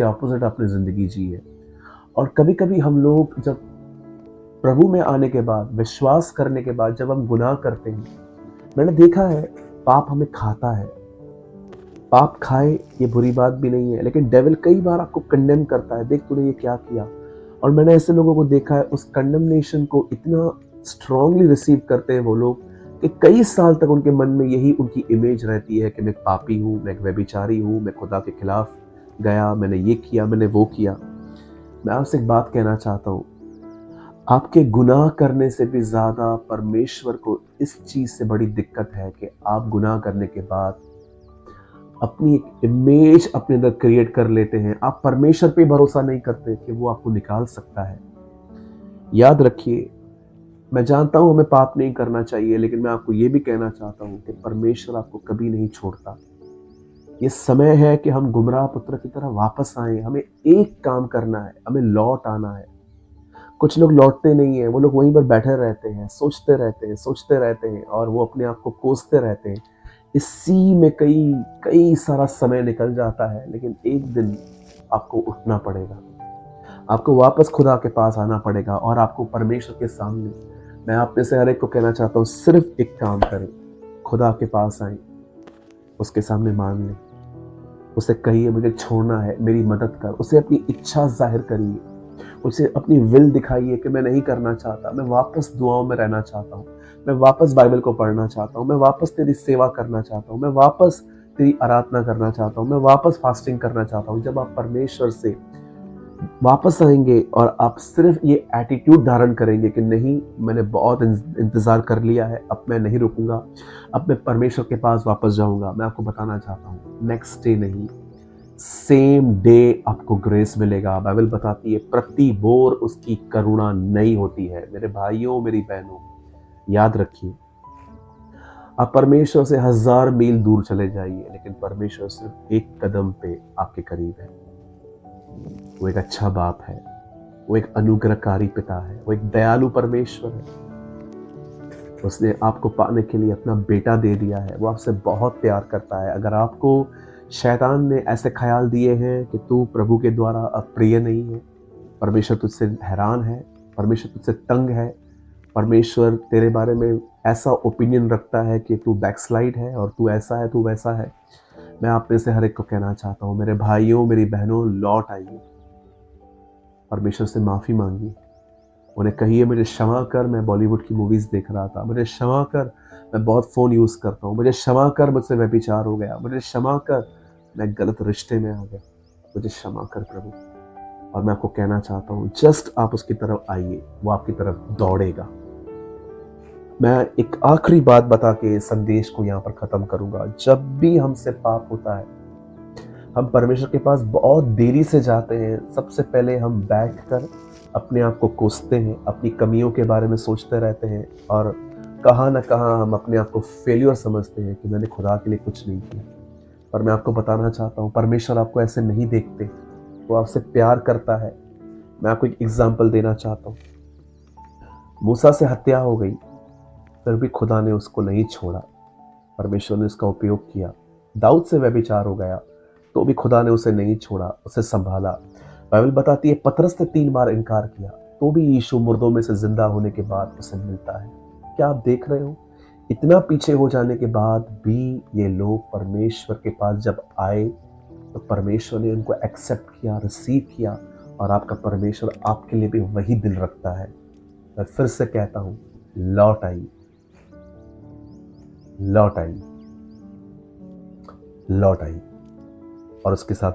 उसके ऑपोजिट आपने ज़िंदगी जी है। और कभी कभी हम लोग जब प्रभु में आने के बाद, विश्वास करने के बाद जब हम गुनाह करते हैं, मैंने देखा है पाप हमें खाता है। पाप खाए ये बुरी बात भी नहीं है, लेकिन डेविल कई बार आपको कंडेम करता है, देख तूने ये क्या किया। और मैंने ऐसे लोगों को देखा है, उस कंडेमनेशन को इतना स्ट्रांगली रिसीव करते हैं वो लोग कि कई साल तक उनके मन में यही उनकी इमेज रहती है कि मैं पापी हूँ, मैं एक व्यभिचारी हूँ, मैं खुदा के खिलाफ गया, मैंने ये किया, मैंने वो किया। मैं आपसे एक बात कहना चाहता हूँ, आपके गुनाह करने से भी ज्यादा परमेश्वर को इस चीज से बड़ी दिक्कत है कि आप गुनाह करने के बाद अपनी एक इमेज अपने अंदर क्रिएट कर लेते हैं। आप परमेश्वर पे भरोसा नहीं करते कि वो आपको निकाल सकता है। याद रखिए, मैं जानता हूं हमें पाप नहीं करना चाहिए, लेकिन मैं आपको ये भी कहना चाहता हूं कि परमेश्वर आपको कभी नहीं छोड़ता। ये समय है कि हम गुमराह पुत्र की तरह वापस आए। हमें एक काम करना है, हमें लौट आना है। कुछ लोग लौटते नहीं है, वो लोग वहीं पर बैठे रहते हैं, सोचते रहते हैं और वो अपने आप को कोसते रहते हैं। इसी में कई कई सारा समय निकल जाता है, लेकिन एक दिन आपको उठना पड़ेगा, आपको वापस खुदा के पास आना पड़ेगा और आपको परमेश्वर के सामने, मैं आप में से हर एक को कहना चाहता हूँ, सिर्फ एक काम करें, खुदा के पास आए, उसके सामने मांग लें, उसे कहिए मुझे छोड़ना है, मेरी मदद कर। उसे अपनी इच्छा जाहिर करिए, उसे अपनी विल दिखाइए कि मैं नहीं करना चाहता, मैं वापस दुआओं में रहना चाहता हूँ, मैं वापस बाइबल को पढ़ना चाहता हूँ, मैं वापस तेरी सेवा करना चाहता हूँ, मैं वापस तेरी आराधना करना चाहता हूँ, मैं वापस फास्टिंग करना चाहता हूँ। जब आप परमेश्वर से वापस आएंगे और आप सिर्फ ये एटीट्यूड धारण करेंगे कि नहीं, मैंने बहुत इंतजार कर लिया है, अब मैं नहीं रुकूंगा, अब मैं परमेश्वर के पास वापस जाऊंगा, मैं आपको बताना चाहता हूँ, नेक्स्ट डे नहीं, सेम डे आपको ग्रेस मिलेगा। बाइबल बताती है प्रति बोर उसकी करुणा नई होती है। मेरे भाइयों, मेरी बहनों, याद रखिए, आप परमेश्वर से 1000 मील दूर चले जाइए, लेकिन परमेश्वर सिर्फ एक कदम पे आपके करीब है। वो एक अच्छा बाप है, वो एक अनुग्रहकारी पिता है, वो एक दयालु परमेश्वर है। उसने आपको पाने के लिए अपना बेटा दे दिया है। वो आपसे बहुत प्यार करता है। अगर आपको शैतान ने ऐसे ख्याल दिए हैं कि तू प्रभु के द्वारा अप्रिय नहीं है, परमेश्वर तुझसे हैरान है, परमेश्वर तुझसे तंग है, परमेश्वर तेरे बारे में ऐसा ओपिनियन रखता है कि तू बैकस्लाइड है और तू ऐसा है, तू वैसा है, मैं आप में से हर एक को कहना चाहता हूँ, मेरे भाइयों, मेरी बहनों, लौट आइए, परमेश्वर से माफ़ी मांगिए। उन्हें कहिए मुझे क्षमा कर, मैं बॉलीवुड की मूवीज़ देख रहा था, मुझे क्षमा कर, मैं बहुत फ़ोन यूज़ करता हूँ, मुझे क्षमा कर, मुझसे व्यभिचार हो गया, मुझे क्षमा कर, मैं गलत रिश्ते में आ गया, मुझे क्षमा कर प्रभु। और मैं आपको कहना चाहता हूँ, जस्ट आप उसकी तरफ आइए, वो आपकी तरफ दौड़ेगा। मैं एक आखिरी बात बता के संदेश को यहाँ पर ख़त्म करूँगा। जब भी हमसे पाप होता है, हम परमेश्वर के पास बहुत देरी से जाते हैं। सबसे पहले हम बैठकर अपने आप को कोसते हैं, अपनी कमियों के बारे में सोचते रहते हैं और कहाँ न कहाँ हम अपने आप को फेल्योर समझते हैं कि मैंने खुदा के लिए कुछ नहीं किया। पर मैं आपको बताना चाहता हूँ, परमेश्वर आपको ऐसे नहीं देखते, वो आपसे प्यार करता है। मैं आपको एक एग्जाम्पल देना चाहता हूँ। मूसा से हत्या हो गई, फिर भी खुदा ने उसको नहीं छोड़ा, परमेश्वर ने उसका उपयोग किया। दाऊद से व्यभिचार हो गया, तो भी खुदा ने उसे नहीं छोड़ा, उसे संभाला। बाइबल बताती है पतरस ने 3 बार इनकार किया, तो भी यीशु मुर्दों में से जिंदा होने के बाद उसे मिलता है। क्या आप देख रहे हो, इतना पीछे हो जाने के बाद भी ये लोग परमेश्वर के पास जब आए तो परमेश्वर ने उनको एक्सेप्ट किया, रिसीव किया। और आपका परमेश्वर आपके लिए भी वही दिल रखता है। मैं फिर से कहता हूं, लौट आइए, लौट आइए, लौट आइए और उसके साथ